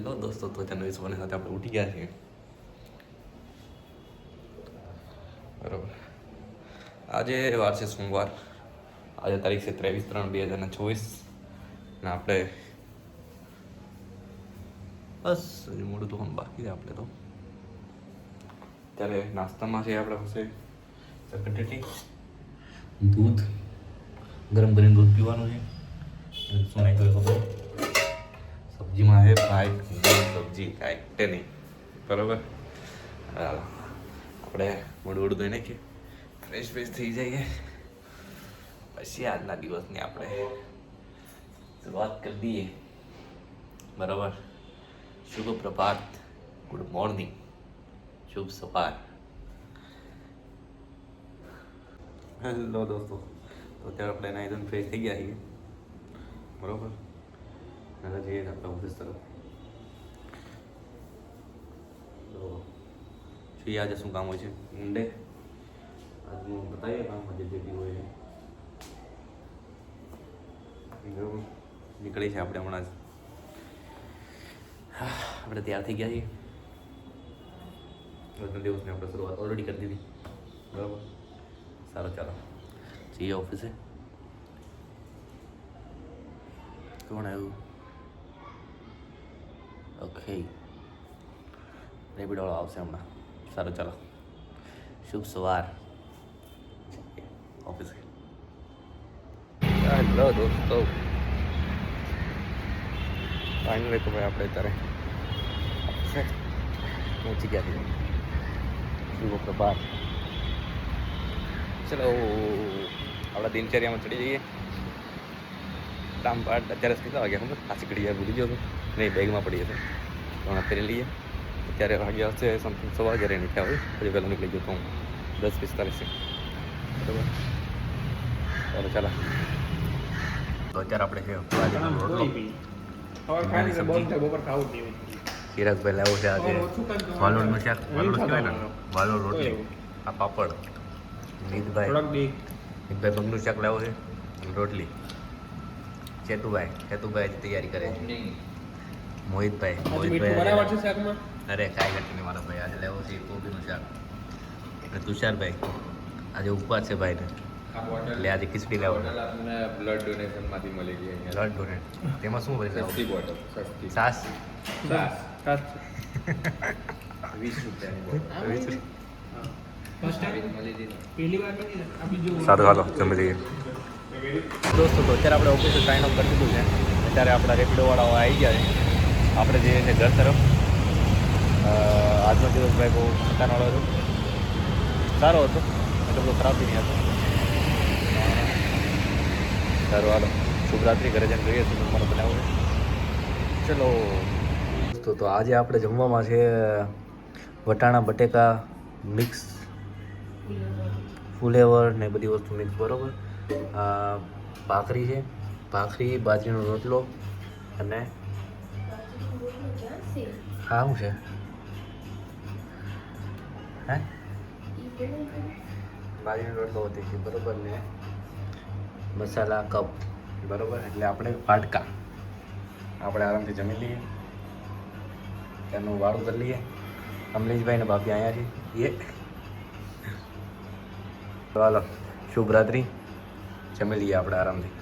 Hello દોસ્તો, તો channel સોને સાથે આપણે ઉઠી ગયા છીએ. બરાબર. આજે વાર છે સોમવાર. આજે તારીખ છે 23/3/2024 ને આપણે બસ હજી મોડું તો બાકી છે આપણે તો. ત્યારે નાસ્તામાં છે આપણે હશે ચકટેટી, દૂધ ગરમ કરીને દૂધ પીવાનું છે. શું નહીં તો ખબર. સબ્જીમાં છે ભાઈ સબ્જી કાંઈ નહીં. બરાબર. હાલો આપણે મોડું મોડું ધોઈ નાખીએ, ફ્રેશ થઈ જઈએ, પછી આજના દિવસની આપણે શરૂઆત કરી દઈએ. બરાબર. શુભ પ્રભાત, ગુડ મોર્નિંગ, શુભ સવાર. હેલો દોસ્તો, તો અત્યારે આપણે એના એકદમ ફ્રેશ થઈ ગયા છીએ. બરાબર. અને જઈએ આપણે ઓફિસ તરફ. તો જોઈએ આજે શું કામ હોય છે મંડે. આજનું બતાવીએ કામ આજે જે બી હોય છે. બરાબર. નીકળી છે આપણે હમણાં જ. આપણે તૈયાર થઈ ગયા છીએ. આજના દિવસની આપણે શરૂઆત ઓલરેડી કરી દીધી. બરાબર. સારું, ચાલો જઈએ ઓફિસે. કોણ આવ્યું? ઓકે, રેપિડો આવશે હમણાં. સારું, ચાલો શુભ સવાર, ઓફિસે. હેલો દોસ્તો, ફાઇનલી તો ભાઈ આપણે અત્યારે ઓફિસે પહોંચી ગયા છીએ. શુભ પ્રભાત. ચલો આપણા દિનચર્યામાં ચડી જઈએ. કામ પાટ અત્યારે કેટલા વાગ્યા ખબર? પાછી ઘડી યાર ભૂલી ગયો હતો. નહીં, બેગમાં પડી હશે તો હમણાં પહેરી લઈએ. અત્યારે વાગ્યા હશે સમથિંગ 11:15 નહીં થયા હોય. હજી પહેલાં નીકળી ગયો તો હું 10:45. બરાબર. ચાલો. તો અત્યારે આપણે છે ચિરાગભાઈ લાવ્યો છે આજે વાલોડનું શાક. વાલોડ કહેવાય ને, વાલોડ રોટલી, આ પાપડ. નીતભાઈ પગનું શાક લાવ્યો છે, રોટલી. ચેતુભાઈ તૈયારી કરે છે. મોહિતભાઈ અરે કાંઈ ઘટી નહીં મારો ભાઈ. આજે લેવો છે કોબીનું શાક. અને તુષારભાઈ આજે ઉપવાસ છે ભાઈને, એટલે આજે ખીચડી લેવો. બ્લડ ડોનેશનમાંથી મળી ગઈ. બ્લડ ડોનેટ તેમાં શું બધી સસ્તી બોટલ, સસ્તી સાસ 20 રૂપિયાની બોટલ. સારું, હાલો જમી લઈએ. દોસ્તો, તો અત્યારે આપણે ઓફિસે સાઇન અપ કરી દીધું છે. અત્યારે આપણા રેપિડોવાળાઓ આવી ગયા છે. આપણે જઈએ છીએ ઘર તરફ. આજનો દિવસ ભાઈ બહુ થકાનવાળો હતો. સારો હતો, એટલો બધો ખરાબ બી નહીં હતો. સારું, હાલો શુભરાત્રિ. ઘરે જઈને જોઈએ શું તમારે બનાવવું છે. ચલો દોસ્તો, તો આજે આપણે જમવામાં છે વટાણા બટેકા મિક્સ, ફુલેવર ને બધી વસ્તુ મિક્સ. બરાબર. ભાખરી છે, ભાખરી, બાજરીનો રોટલો અને હા શું છે હે બાજરીનો રોટલો હોતી છે. બરાબર. ને મસાલા કપ. બરાબર. એટલે આપણે વાટકા. આપણે આરામથી જમી લઈએ, ત્યાંનું વાળું કરી લઈએ. કમલેશભાઈ ને બાપી અહીંયા છે. ચાલો શુભ રાત્રિ. જમી લઈએ આપણે આરામથી.